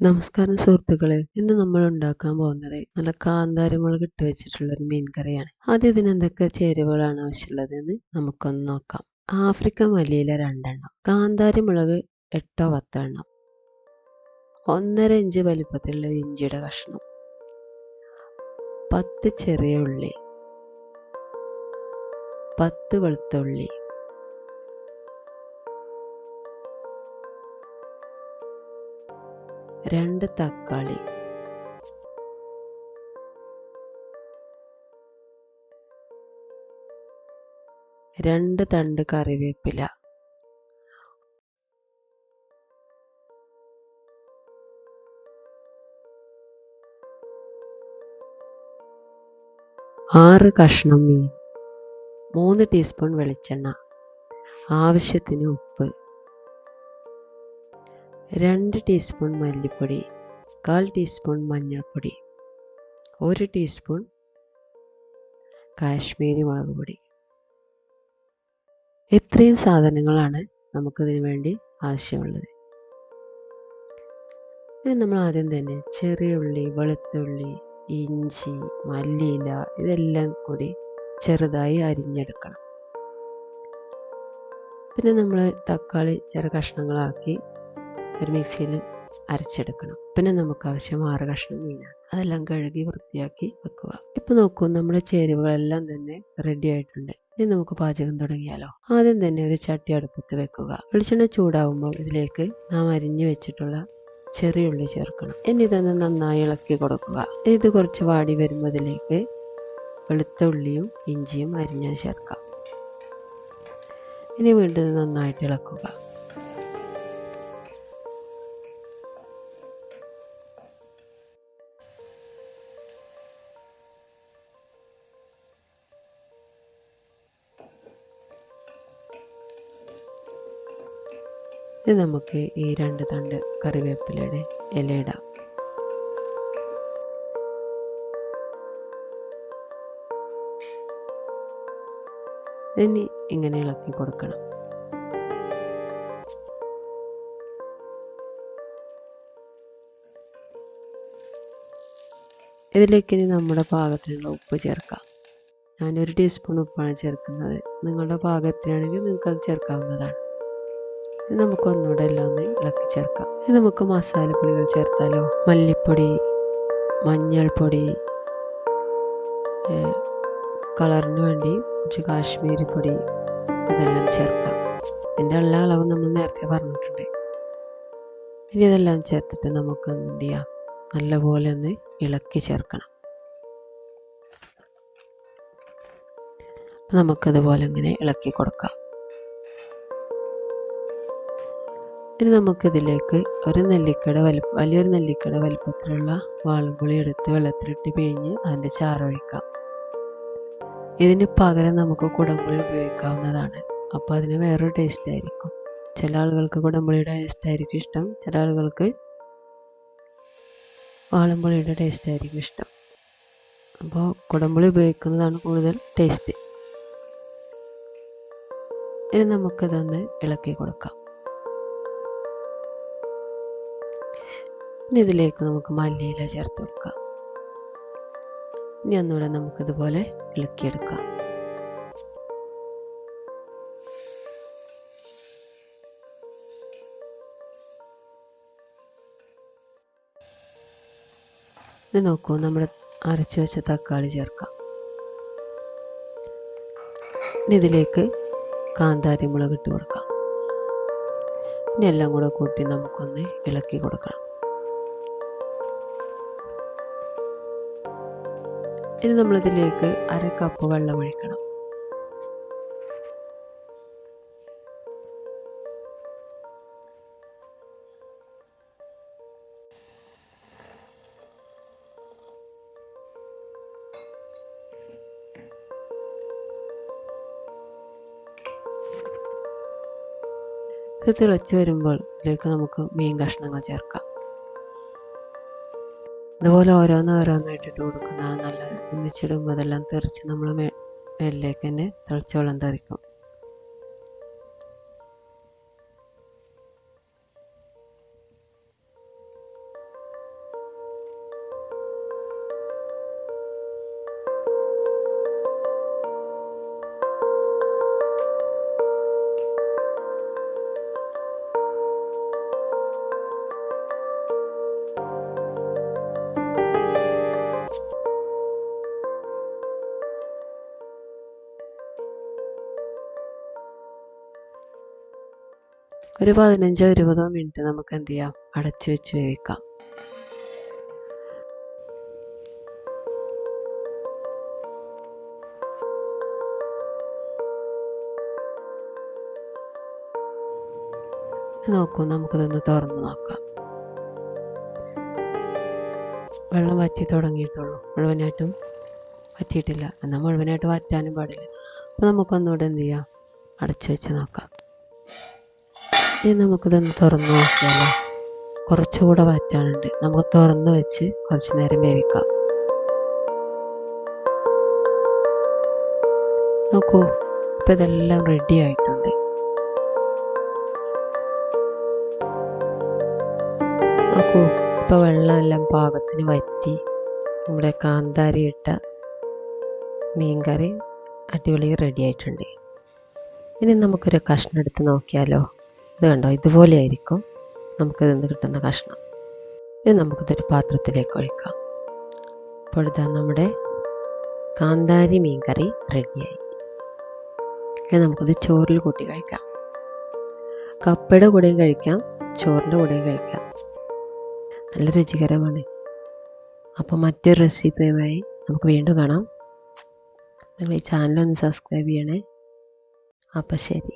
നമസ്കാരം സുഹൃത്തുക്കളെ, ഇന്ന് നമ്മൾ ഉണ്ടാക്കാൻ പോകുന്നത് നല്ല കാന്താരിമുളക് ഇട്ട് വെച്ചിട്ടുള്ള ഒരു മീൻ കറിയാണ്. ആദ്യം ഇതിന് എന്തൊക്കെ ചേരുവകളാണ് ആവശ്യമുള്ളത് എന്ന് നമുക്കൊന്ന് നോക്കാം. ആഫ്രിക്കൻ മല്ലിയില 2 എണ്ണം, കാന്താരിമുളക് 8 10 എണ്ണം, 1.5 ഇഞ്ച് വലിപ്പത്തിലുള്ള ഇഞ്ചിയുടെ കഷ്ണം, 10 ചെറിയ ഉള്ളി, 10 വെളുത്തുള്ളി, 2 തക്കാളി, 2 തണ്ട് കറിവേപ്പില, 6 കഷ്ണം മീൻ, 3 ടീസ്പൂൺ വെളിച്ചെണ്ണ, ആവശ്യത്തിന് ഉപ്പ്, 2 ടീസ്പൂൺ മല്ലിപ്പൊടി, 1/4 ടീസ്പൂൺ മഞ്ഞൾപ്പൊടി, 1 ടീസ്പൂൺ കാശ്മീരി മുളക് പൊടി. ഇത്രയും സാധനങ്ങളാണ് നമുക്കിതിന് വേണ്ടി ആവശ്യമുള്ളത്. ഇനി നമ്മൾ ആദ്യം തന്നെ ചെറിയ ഉള്ളി, വെളുത്തുള്ളി, ഇഞ്ചി, മല്ലിയില ഇതെല്ലാം കൂടി ചെറുതായി അരിഞ്ഞെടുക്കണം. പിന്നെ നമ്മൾ തക്കാളി ചെറു കഷ്ണങ്ങളാക്കി ഒരു മിക്സിയിൽ അരച്ചെടുക്കണം. പിന്നെ നമുക്ക് ആവശ്യം 6 കഷ്ണം മീനാണ്. അതെല്ലാം കഴുകി വൃത്തിയാക്കി വെക്കുക. ഇപ്പോൾ നോക്കൂ, നമ്മുടെ ചേരുവകളെല്ലാം തന്നെ റെഡി ആയിട്ടുണ്ട്. ഇനി നമുക്ക് പാചകം തുടങ്ങിയാലോ. ആദ്യം തന്നെ ഒരു ചട്ടി അടുപ്പത്ത് വെക്കുക. വെളിച്ചെണ്ണ ചൂടാവുമ്പോൾ ഇതിലേക്ക് നാം അരിഞ്ഞു വെച്ചിട്ടുള്ള ചെറിയ ഉള്ളി ചേർക്കണം. ഇനി ഇതൊന്ന് നന്നായി ഇളക്കി കൊടുക്കുക. ഇത് കുറച്ച് വാടി വരുമ്പോൾ ഇതിലേക്ക് വെളുത്ത ഉള്ളിയും ഇഞ്ചിയും അരിഞ്ഞത് ചേർക്കാം. ഇനി വീണ്ടും നന്നായിട്ട് ഇളക്കുക. ഇത് നമുക്ക് ഈ 2 തണ്ട് കറിവേപ്പിലയുടെ ഇലയിടാം. ഇനി ഇങ്ങനെ ഇളക്കി കൊടുക്കണം. ഇതിലേക്ക് ഇനി നമ്മുടെ പാകത്തിനുള്ള ഉപ്പ് ചേർക്കാം. ഞാൻ 1 ടീസ്പൂൺ ഉപ്പാണ് ചേർക്കുന്നത്. നിങ്ങളുടെ പാകത്തിനാണെങ്കിൽ നിങ്ങൾക്കത് ചേർക്കാവുന്നതാണ്. ഇത് നമുക്ക് ഒന്നുകൂടെ എല്ലാം ഒന്ന് ഇളക്കി ചേർക്കാം. ഇത് നമുക്ക് മസാലപ്പൊടികൾ ചേർത്താലോ. മല്ലിപ്പൊടി, മഞ്ഞൾപ്പൊടി, കളറിന് വേണ്ടി കുറച്ച് കാശ്മീരി പൊടി ഇതെല്ലാം ചേർക്കാം. ഇതിൻ്റെ എല്ലാ അളവും നമ്മൾ നേരത്തെ പറഞ്ഞിട്ടുണ്ട്. ഇനി ഇതെല്ലാം ചേർത്തിട്ട് നമുക്ക് എന്ത് ചെയ്യാം, നല്ലപോലെ ഒന്ന് ഇളക്കി ചേർക്കണം. നമുക്കതുപോലെ ഇങ്ങനെ ഇളക്കി കൊടുക്കാം. ഇനി നമുക്കിതിലേക്ക് വലിയൊരു നെല്ലിക്കയുടെ വലിപ്പത്തിലുള്ള വാളൻപുളി എടുത്ത് വെള്ളത്തിലിട്ട് പിഴിഞ്ഞ് അതിൻ്റെ ചാറൊഴിക്കാം. ഇതിന് പകരം നമുക്ക് കുടംപുളി ഉപയോഗിക്കാവുന്നതാണ്. അപ്പോൾ അതിന് വേറൊരു ടേസ്റ്റ് ആയിരിക്കും. ചില ആളുകൾക്ക് കുടംപുളിയുടെ ടേസ്റ്റ് ആയിരിക്കും ഇഷ്ടം, ചില ആളുകൾക്ക് വാളൻപുളിയുടെ ടേസ്റ്റ് ആയിരിക്കും ഇഷ്ടം. അപ്പോൾ കുടംപുളി ഉപയോഗിക്കുന്നതാണ് കൂടുതൽ ടേസ്റ്റ്. ഇനി നമുക്കിതൊന്ന് ഇളക്കി കൊടുക്കാം. ഇനി ഇതിലേക്ക് നമുക്ക് മല്ലിയില ചേർത്ത് കൊടുക്കാം. ഇനി ഒന്നുകൂടെ നമുക്കിതുപോലെ ഇളക്കിയെടുക്കാം. ഇനി നോക്കൂ, നമ്മുടെ അരച്ച് വെച്ച തക്കാളി ചേർക്കാം. ഇനി ഇതിലേക്ക് കാന്താരി മുളക് ഇട്ട് കൊടുക്കാം. ഇനി എല്ലാം കൂടെ കൂട്ടി നമുക്കൊന്ന് ഇളക്കി കൊടുക്കണം. ഇനി നമ്മളിതിലേക്ക് 1/2 കപ്പ് വെള്ളം ഒഴിക്കണം. ഇത് തിളച്ച് വരുമ്പോൾ ഇതിലേക്ക് നമുക്ക് മീൻ കഷ്ണങ്ങൾ ചേർക്കാം. ഇതുപോലെ ഓരോന്നായിട്ട് ഇട്ട് കൊടുക്കുന്നതാണ് നല്ലത്. ഒന്നിച്ചിടുമ്പോൾ അതെല്ലാം തെറിച്ച് നമ്മൾ മേലിലേക്ക് തന്നെ തിളച്ച വെള്ളം തെറിക്കും. ഒരു 15-20 മിനിറ്റ് നമുക്ക് എന്ത് ചെയ്യാം, അടച്ച് വെച്ച് വേവിക്കാം. നോക്കൂ, നമുക്കിതൊന്ന് തുറന്ന് നോക്കാം. വെള്ളം വറ്റി തുടങ്ങിയിട്ടുള്ളൂ, മുഴുവനായിട്ടും വറ്റിയിട്ടില്ല. എന്നാൽ മുഴുവനായിട്ട് വറ്റാനും പാടില്ല. അപ്പോൾ നമുക്കൊന്നുകൂടെ എന്ത് ചെയ്യാം, അടച്ചു വെച്ച് നോക്കാം. ഇനി നമുക്കിതൊന്ന് തുറന്ന് നോക്കിയാലോ. കുറച്ചുകൂടെ വറ്റാനുണ്ട്. നമുക്ക് തുറന്ന് വെച്ച് കുറച്ച് നേരം വേവിക്കാം. നോക്കൂ, ഇപ്പം ഇതെല്ലാം റെഡി ആയിട്ടുണ്ട്. നോക്കൂ, ഇപ്പോൾ വെള്ളമെല്ലാം പാകത്തിന് വറ്റി. നമ്മുടെ കാന്താരി ഇട്ട മീൻകറി അടിപൊളി റെഡി ആയിട്ടുണ്ട്. ഇനി നമുക്കൊരു കഷ്ണം എടുത്ത് നോക്കിയാലോ. ഇത് കണ്ടോ, ഇതുപോലെ ആയിരിക്കും നമുക്കിത് നിന്ന് കിട്ടുന്ന കഷ്ണം. ഇനി നമുക്കിതൊരു പാത്രത്തിലേക്ക് ഒഴിക്കാം. അപ്പോൾ ഇതാ നമ്മുടെ കാന്താരി മീൻകറി റെഡിയായി. ഇനി നമുക്കിത് ചോറിൽ കൂട്ടി കഴിക്കാം. കപ്പയുടെ കൂടെയും കഴിക്കാം, ചോറിൻ്റെ കൂടെയും കഴിക്കാം. നല്ല രുചികരമാണ്. അപ്പോൾ മറ്റൊരു റെസിപ്പിയുമായി നമുക്ക് വീണ്ടും കാണാം. നിങ്ങൾ ഈ ചാനലൊന്ന് സബ്സ്ക്രൈബ് ചെയ്യണേ. അപ്പോൾ ശരി.